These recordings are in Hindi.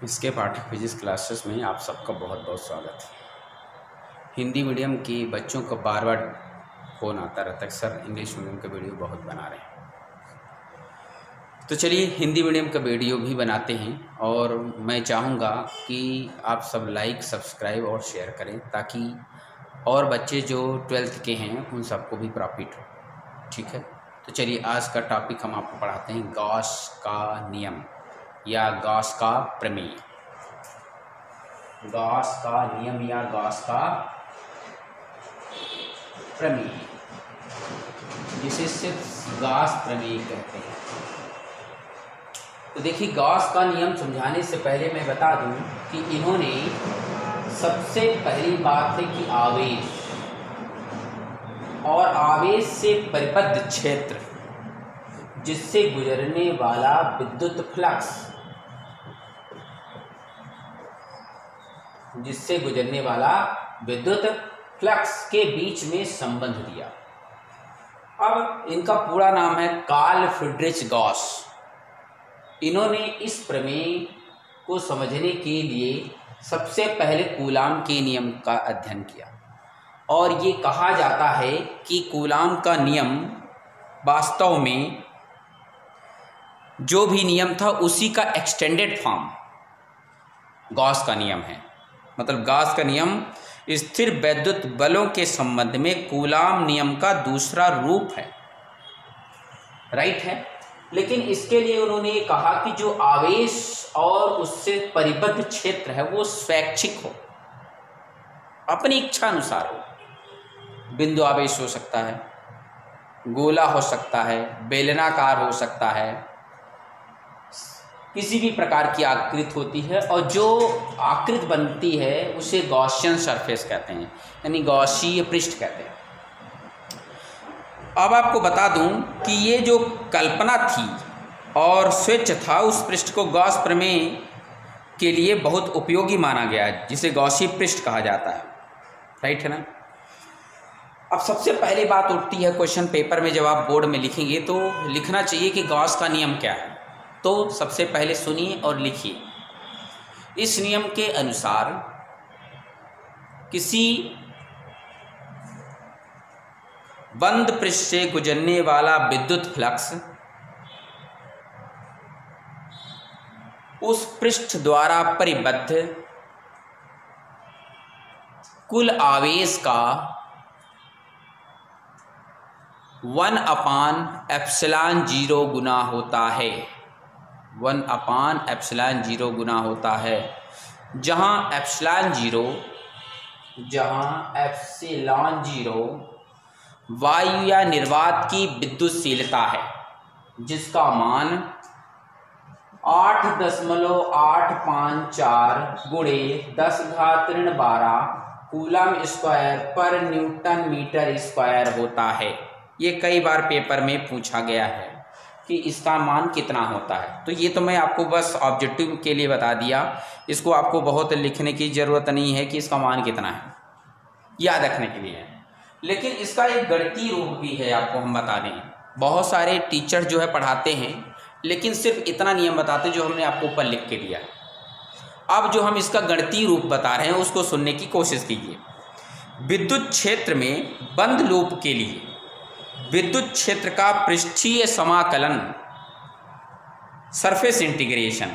इसके पाठ्य फिजिक्स क्लासेस में आप सबका बहुत बहुत स्वागत है। हिंदी मीडियम के बच्चों को बार बार फ़ोन आता रहता है, सर इंग्लिश मीडियम का वीडियो बहुत बना रहे हैं। तो चलिए हिंदी मीडियम का वीडियो भी बनाते हैं और मैं चाहूँगा कि आप सब लाइक, सब्सक्राइब और शेयर करें ताकि और बच्चे जो 12th के हैं उन सबको भी प्रॉफिट हो। ठीक है, तो चलिए आज का टॉपिक हम आपको पढ़ाते हैं गॉस का नियम या गॉस का प्रमेय। गॉस का नियम या गॉस का प्रमेय, जिसे सिर्फ गॉस प्रमेय कहते हैं। तो देखिए, गॉस का नियम समझाने से पहले मैं बता दूं कि इन्होंने सबसे पहली बात है कि आवेश और आवेश से परिबद्ध क्षेत्र जिससे गुजरने वाला विद्युत फ्लक्स, जिससे गुजरने वाला विद्युत फ्लक्स के बीच में संबंध दिया। अब इनका पूरा नाम है कार्ल फ्रीडरिच गॉस। इन्होंने इस प्रमेय को समझने के लिए सबसे पहले कूलाम के नियम का अध्ययन किया और ये कहा जाता है कि कूलाम का नियम वास्तव में जो भी नियम था उसी का एक्सटेंडेड फॉर्म गॉस का नियम है। मतलब गॉस का नियम स्थिर वैद्युत बलों के संबंध में कूलाम नियम का दूसरा रूप है, राइट है। लेकिन इसके लिए उन्होंने ये कहा कि जो आवेश और उससे परिबद्ध क्षेत्र है वो स्वैच्छिक हो, अपनी इच्छा अनुसार हो। बिंदु आवेश हो सकता है, गोला हो सकता है, बेलनाकार हो सकता है, किसी भी प्रकार की आकृति होती है और जो आकृति बनती है उसे गॉसियन सरफेस कहते हैं, यानी गॉसीय पृष्ठ कहते हैं। अब आपको बता दूं कि ये जो कल्पना थी और स्विच था उस पृष्ठ को गॉस प्रमेय के लिए बहुत उपयोगी माना गया है, जिसे गॉसीय पृष्ठ कहा जाता है, राइट है ना। अब सबसे पहली बात उठती है क्वेश्चन पेपर में, जब आप बोर्ड में लिखेंगे तो लिखना चाहिए कि गॉस का नियम क्या है। तो सबसे पहले सुनिए और लिखिए। इस नियम के अनुसार किसी बंद पृष्ठ से गुजरने वाला विद्युत फ्लक्स उस पृष्ठ द्वारा परिबद्ध कुल आवेश का 1/ε0 गुना होता है। 1/ε0 गुना होता है, जहाँ एप्सिलॉन 0 वायु या निर्वात की विद्युतशीलता है, जिसका मान 8.854 गुणे 10⁻12 कूलम स्क्वायर पर न्यूटन मीटर स्क्वायर होता है। ये कई बार पेपर में पूछा गया है कि इसका मान कितना होता है। तो ये तो मैं आपको बस ऑब्जेक्टिव के लिए बता दिया, इसको आपको बहुत लिखने की ज़रूरत नहीं है कि इसका मान कितना है, याद रखने के लिए है। लेकिन इसका एक गणितीय रूप भी है, आपको हम बता दें। बहुत सारे टीचर जो है पढ़ाते हैं लेकिन सिर्फ इतना नियम बताते हैं जो हमने आपको ऊपर लिख के दिया है। अब जो हम इसका गणितीय रूप बता रहे हैं उसको सुनने की कोशिश कीजिए। विद्युत क्षेत्र में बंद लूप के लिए विद्युत क्षेत्र का पृष्ठीय समाकलन, सरफेस इंटीग्रेशन,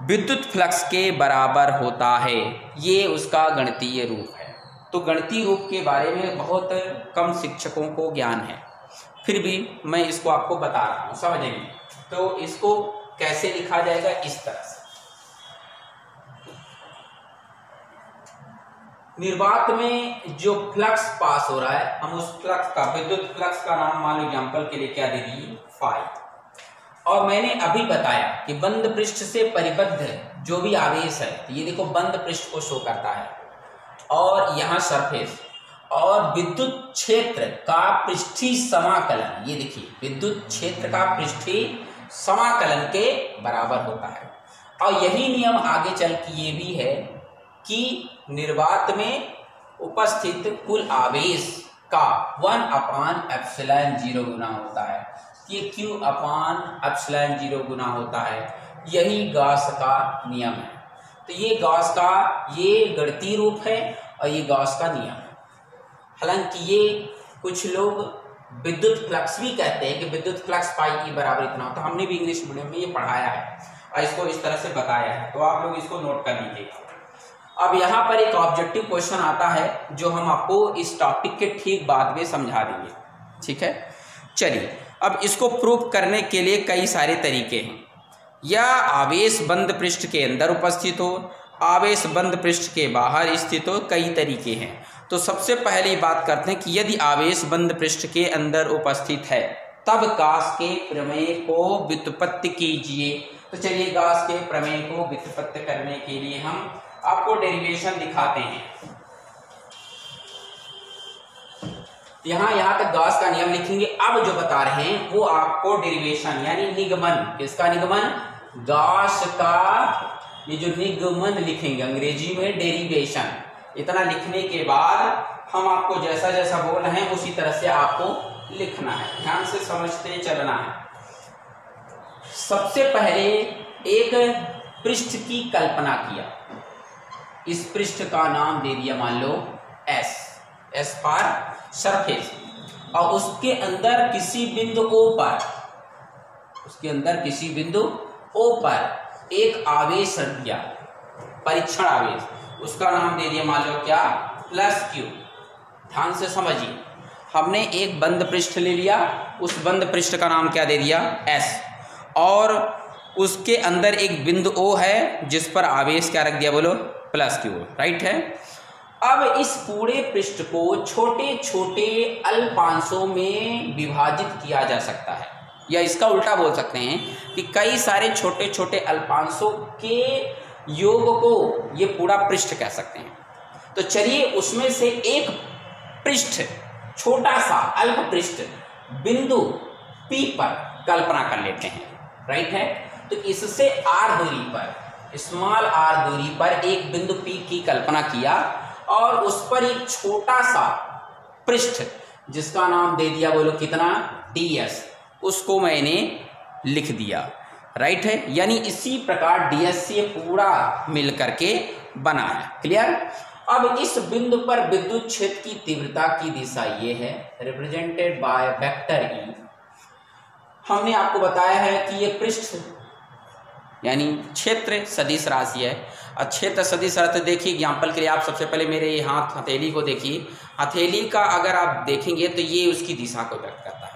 विद्युत फ्लक्स के बराबर होता है। ये उसका गणितीय रूप है। तो गणितीय रूप के बारे में बहुत कम शिक्षकों को ज्ञान है, फिर भी मैं इसको आपको बता रहा हूँ, समझेंगे। तो इसको कैसे लिखा जाएगा, इस तरह से। निर्वात में जो फ्लक्स पास हो रहा है, हम उस फ्लक्स का, विद्युत फ्लक्स का नाम मान लो एग्जाम्पल के लिए क्या दे दिए, फाई। और मैंने अभी बताया कि बंद पृष्ठ से परिबद्ध जो भी आवेश है, तो ये देखो बंद पृष्ठ को शो करता है और यहाँ सरफेस, और विद्युत क्षेत्र का पृष्ठीय समाकलन, ये देखिए विद्युत क्षेत्र का पृष्ठीय समाकलन के बराबर होता है। और यही नियम आगे चल के ये भी है कि निर्वात में उपस्थित कुल आवेश का 1/ε0 गुना होता है। ये Q/ε0 गुना होता है। यही गॉस का नियम है। तो ये गॉस का ये गणितीय रूप है और ये गॉस का नियम है। हालांकि ये कुछ लोग विद्युत फ्लक्स भी कहते हैं कि विद्युत फ्लक्स पाई ई बराबर इतना होता है। हमने भी इंग्लिश मीडियम में ये पढ़ाया है और इसको इस तरह से बताया है, तो आप लोग इसको नोट कर लीजिएगा। अब यहाँ पर एक ऑब्जेक्टिव क्वेश्चन आता है जो हम आपको इस टॉपिक के ठीक बाद में समझा देंगे, ठीक है। चलिए, अब इसको प्रूव करने के लिए कई सारे तरीके हैं। या आवेश बंद पृष्ठ के अंदर उपस्थित हो, आवेश बंद पृष्ठ के बाहर स्थित हो, कई तरीके हैं। तो सबसे पहले बात करते हैं कि यदि आवेश बंद पृष्ठ के अंदर उपस्थित है तब गॉस के प्रमेय को व्युत्पत्ति कीजिए। तो चलिए गॉस के प्रमेय को व्युत्पत्ति करने के लिए हम आपको डेरिवेशन दिखाते हैं। यहाँ तक गॉस का नियम लिखेंगे। अब जो बता रहे हैं वो आपको डेरिवेशन यानी निगमन, किसका निगमन? गॉस का ये जो निगमन लिखेंगे, अंग्रेजी में डेरिवेशन। इतना लिखने के बाद हम आपको जैसा जैसा बोल रहे हैं उसी तरह से आपको लिखना है, ध्यान से समझते चलना है। सबसे पहले एक पृष्ठ की कल्पना किया, इस पृष्ठ का नाम दे दिया मान लो एस फॉर सरफेस, और उसके अंदर किसी बिंदु O पर, उसके अंदर किसी बिंदु O पर एक आवेश रख दिया, परीक्षण आवेश, उसका नाम दे दिया मान लो क्या? +Q। ध्यान से समझिए, हमने एक बंद पृष्ठ ले लिया, उस बंद पृष्ठ का नाम क्या दे दिया? S, और उसके अंदर एक बिंदु O है जिस पर आवेश क्या रख दिया? बोलो +Q, राइट है। अब इस पूरे पृष्ठ को छोटे छोटे अल्पांशों में विभाजित किया जा सकता है, या इसका उल्टा बोल सकते हैं कि कई सारे छोटे छोटे अल्पांशों के योग को ये पूरा पृष्ठ कह सकते हैं। तो चलिए उसमें से एक पृष्ठ, छोटा सा अल्प पृष्ठ बिंदु P पर कल्पना कर लेते हैं, राइट है। तो इससे r दूरी पर, स्मॉल r दूरी पर एक बिंदु P की कल्पना किया और उस पर एक छोटा सा पृष्ठ जिसका नाम दे दिया बोलो कितना? ds, उसको मैंने लिख दिया, राइट है। यानी इसी प्रकार ds से पूरा मिल करके बना है, क्लियर। अब इस बिंदु पर विद्युत क्षेत्र की तीव्रता की दिशा ये है, रिप्रेजेंटेड बाय वेक्टर E। हमने आपको बताया है कि ये पृष्ठ यानी क्षेत्र सदिश राशि है। और क्षेत्र सदिश राशि देखिए, एग्जाम्पल के लिए आप सबसे पहले मेरे हाथ हथेली को देखिए। हथेली का अगर आप देखेंगे तो ये उसकी दिशा को व्यक्त करता है,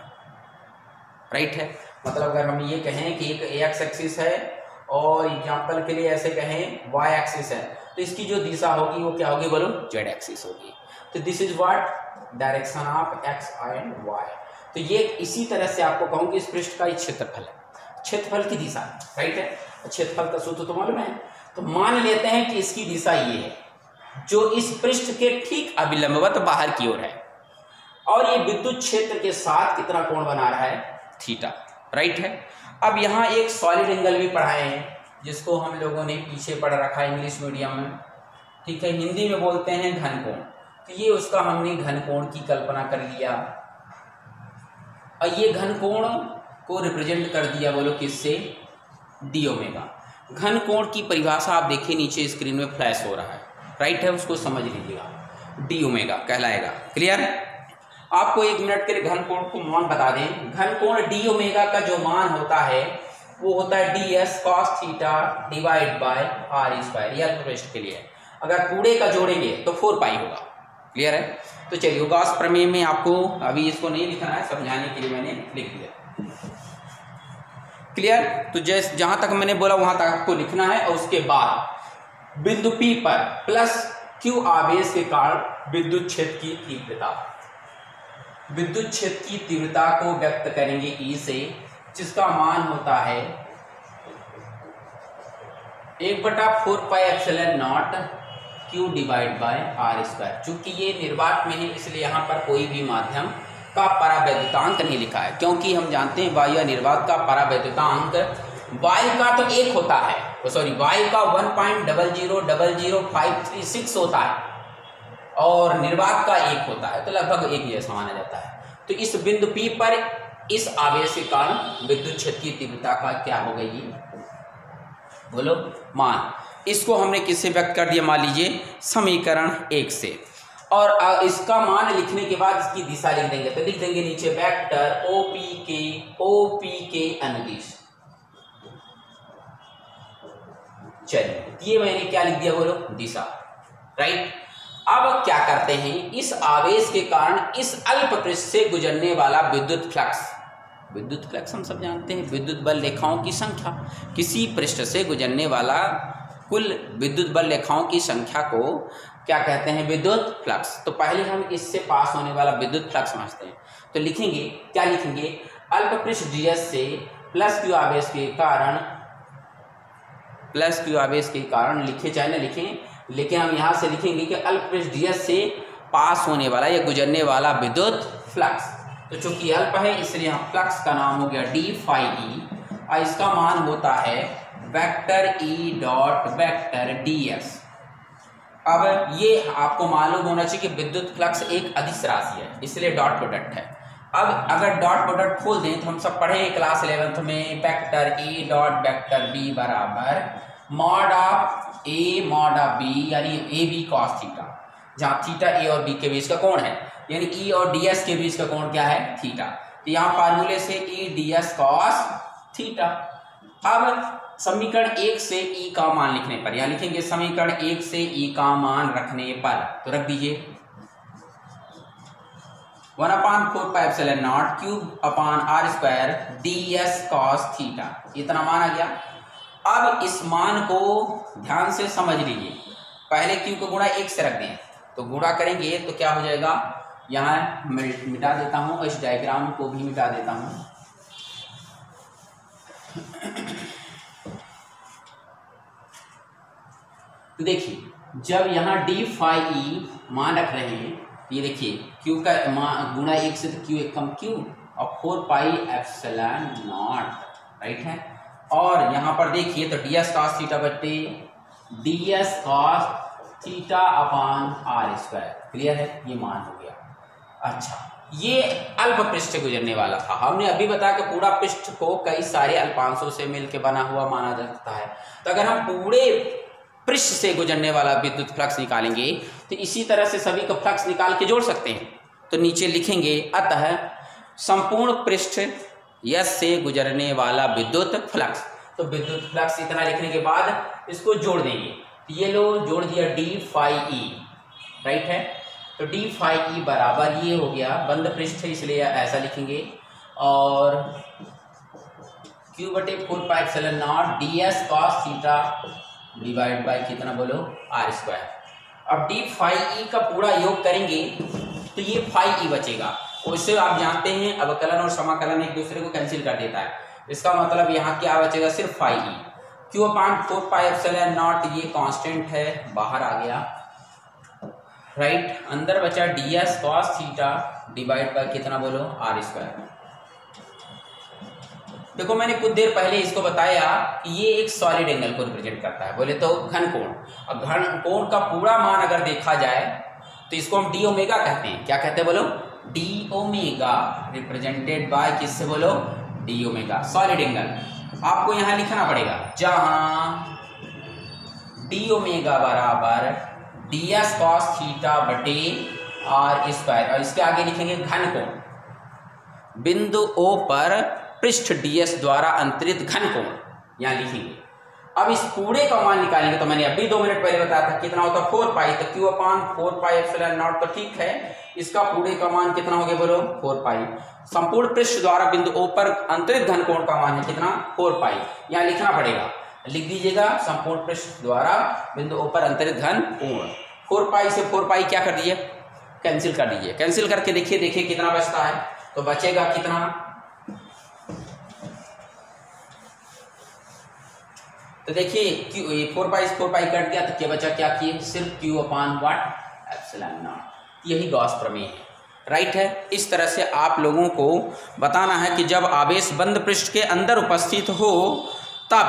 राइट है। मतलब अगर हम ये कहें कि एक एक्स एक्सिस है और एग्जाम्पल के लिए ऐसे कहें वाई एक्सिस है, तो इसकी जो दिशा होगी वो क्या होगी? बोलो जेड एक्सिस होगी। तो this is what? Direction of X and Y. तो ये इसी तरह से आपको कहूँ कि इस पृष्ठ का क्षेत्रफल है, क्षेत्रफल की दिशा, राइट है। क्षेत्रफल का सूत्र तो मालूम है। तो मान लेते हैं कि इसकी दिशा ये है जो इस पृष्ठ के ठीक अभिलंबवत बाहर की ओर है, और ये विद्युत क्षेत्र के साथ कितना कोण बना रहा है? थीटा, राइट है। अब यहाँ एक सॉलिड एंगल भी पढ़ाए हैं जिसको हम लोगों ने पीछे पढ़ रखा है इंग्लिश मीडियम में, ठीक है। हिंदी में बोलते हैं घन कोण। तो ये उसका हमने घन कोण की कल्पना कर लिया, और ये घन कोण को रिप्रेजेंट कर दिया बोलो किससे? D omega. घन कोण की परिभाषा आप देखिए नीचे स्क्रीन में फ्लैश हो रहा है, राइट है, उसको समझ लीजिएगा। डी ओमेगा कहलाएगा, क्लियर। आपको 1 मिनट के लिए घन कोण को मान बता दें। घन कोण डी ओमेगा का जो मान होता है वो होता है ds cos theta divide bye r square. ये अल्प पृष्ठ के लिए है, अगर पूरे का जोड़ेंगे तो 4 पाई होगा, क्लियर है। तो चलिए गॉस प्रमेय में आपको अभी इसको नहीं लिखना है, समझाने के लिए मैंने लिख दिया, क्लियर। तो जैसे जहां तक मैंने बोला वहां तक आपको लिखना है, और उसके बाद बिंदु P पर +Q आवेश के कारण विद्युत क्षेत्र की तीव्रता, विद्युत क्षेत्र की तीव्रता को व्यक्त करेंगे E से, जिसका मान होता है 1/4 pi epsilon not Q divide by r square. चूंकि ये निर्वात में है इसलिए यहाँ पर कोई भी माध्यम का परावैद्युतांक नहीं लिखा है, क्योंकि हम जानते हैं वायु निर्वात का परावैद्युतांक y का तो 1 होता है, सॉरी y का 1.0000536 होता है और निर्वात का 1 होता है, तो लगभग 1 जैसा माना जाता है। तो इस बिंदु P पर इस आवेश के कारण विद्युत क्षेत्र की तीव्रता का क्या हो गई? बोलो मान। इसको हमने किससे व्यक्त कर दिया, मान लीजिए समीकरण 1 से। और इसका मान लिखने के बाद इसकी दिशा लिख देंगे, तो लिख देंगे नीचे वेक्टर ओ पी के अनुदिश। चलिए ये मैंने क्या लिख दिया, बोलो दिशा, राइट। अब क्या करते हैं, इस आवेश के कारण इस अल्प पृष्ठ से गुजरने वाला विद्युत फ्लक्स हम सब जानते हैं, विद्युत बल रेखाओं की संख्या। किसी पृष्ठ से गुजरने वाला कुल विद्युत बल रेखाओं की संख्या को क्या कहते हैं, विद्युत फ्लक्स। तो पहले हम इससे पास होने वाला विद्युत फ्लक्स समझते हैं। तो लिखेंगे, क्या लिखेंगे, अल्प पृष्ठ ds से प्लस क्यू आवेश के कारण लिखे चाहे ना लिखें, लेकिन हम यहाँ से लिखेंगे कि अल्प पृष्ठ ds से पास होने वाला या गुजरने वाला विद्युत फ्लक्स। तो चूंकि अल्प है इसलिए हम फ्लक्स का नाम हो गया d फाई ई, और इसका मान होता है vector E dot vector ds। अब ये आपको मालूम होना चाहिए कि विद्युत फ्लक्स एक अदिश राशि है, इसलिए डॉट प्रोडक्ट है। अब अगर डॉट प्रोडक्ट खोल दें तो हम सब पढ़े हैं क्लास 11th में, vector A dot vector B बराबर mod of A mod of B, यानी ए बी कॉस थीटा, जहाँ थीटा ए और बी के बीच का कोण है, यानी ई और डी एस के बीच का कोण क्या है, थीटा। तो यहाँ फार्मूले से E D S cos theta. अब समीकरण 1 से ई का मान लिखने पर, यहाँ लिखेंगे समीकरण 1 से ई का मान रखने पर, तो रख दीजिए 1/4πε0 cube upon R square D S cos theta, इतना मान आ गया। अब इस मान को ध्यान से समझ लीजिए, पहले क्यू को गुणा 1 से रख दें, तो गुणा करेंगे तो क्या हो जाएगा, यहाँ मिटा देता हूँ और इस डायग्राम को भी मिटा देता हूँ। तो देखिए जब यहाँ डी फाई ई मान रख रहे हैं, ये देखिए क्यू का मान गुणा 1 से, तो क्यू एक कम क्यू और 4πε0, राइट है। और यहाँ पर देखिए तो डी एस कॉस थीटा बटे D S cos theta upon R square, clear है, ये मान हो गया। अच्छा, ये अल्प पृष्ठ से गुजरने वाला था। हमने अभी बताया कि पूरा पृष्ठ को कई सारे अल्पांशों से मिलकर बना हुआ माना जाता है। तो अगर हम पूरे पृष्ठ से गुजरने वाला विद्युत फ्लक्स निकालेंगे तो इसी तरह से सभी का फ्लक्स निकाल के जोड़ सकते हैं। तो नीचे लिखेंगे अतः संपूर्ण पृष्ठ यस से गुजरने वाला विद्युत फ्लक्स। तो विद्युत फ्लक्स इतना लिखने के बाद इसको जोड़ देंगे, तो ये लो जोड़ दिया डी फाई ई, राइट है। तो डी फाई ई बराबर ये हो गया, बंद पृष्ठ है इसलिए ऐसा लिखेंगे, और क्यू बटे 4πε0 D S cos theta divide by कितना बोलो, आर स्क्वायर। अब डी फाई ई का पूरा योग करेंगे तो ये फाई ई बचेगा। उससे आप जानते हैं अवकलन और समाकलन एक दूसरे को कैंसिल कर देता है, इसका मतलब यहाँ क्या बचेगा, सिर्फ फाई ई। क्यू अपान 4πε0 ये कांस्टेंट है, बाहर आ गया, राइट। अंदर बचा D S cos theta divide by कितना बोलो, आर स्क्वायर। देखो मैंने कुछ देर पहले इसको बताया कि ये एक सॉलिड एंगल को रिप्रेजेंट करता है, बोले तो घन कोण। और घन कोण का पूरा मान अगर देखा जाए तो इसको हम डी ओमेगा कहते हैं। क्या कहते हैं बोलो, डी ओमेगा, रिप्रेजेंटेड बाय किससे बोलो, डी ओमेगा, सॉलिड एंगल। आपको यहाँ लिखना पड़ेगा जहां डी ओमेगा बराबर डी एस कॉस थीटा बटे आर स्क्वायर, और इसके आगे लिखेंगे घन कोण। बिंदु ओ पर पृष्ठ ds द्वारा अंतरित घन कोण यहाँ लिखेंगे। अब इस पूरे का मान निकालेंगे, तो मैंने अभी 2 मिनट पहले बताया था कितना होता है 4π, तो क्यू अपान 4πε0 तो ठीक है, इसका पूरे का मान कितना हो गया बोलो, 4π। संपूर्ण पृष्ठ द्वारा बिंदु O पर अंतरित घन कोण का मान है कितना, 4π। यहाँ लिखना पड़ेगा, लिख दीजिएगा संपूर्ण पृष्ठ द्वारा बिंदु O पर अंतरित घन कोण। 4π से 4π क्या कर दीजिए, कैंसिल कर दीजिए। कैंसिल करके देखिए कितना बचता है, तो बचेगा कितना, तो देखिए क्यू 4π से 4π कट गया, तो क्या बचा, क्या किए, सिर्फ क्यू अपान व्हाट, एप्सिलॉन। यही गॉस प्रमेय है, राइट है। इस तरह से आप लोगों को बताना है कि जब आवेश बंद पृष्ठ के अंदर उपस्थित हो तब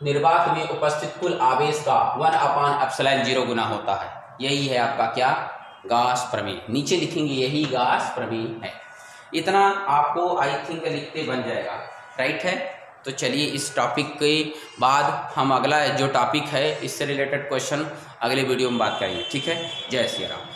निर्वात में उपस्थित कुल आवेश का 1/ε0 गुना होता है। यही है आपका क्या, गॉस प्रमेय। नीचे लिखेंगे यही गॉस प्रमेय है। इतना आपको आई थिंक लिखते बन जाएगा, राइट है। तो चलिए इस टॉपिक के बाद हम अगला जो टॉपिक है इससे रिलेटेड क्वेश्चन अगले वीडियो में बात करेंगे। ठीक है, जय श्री राम।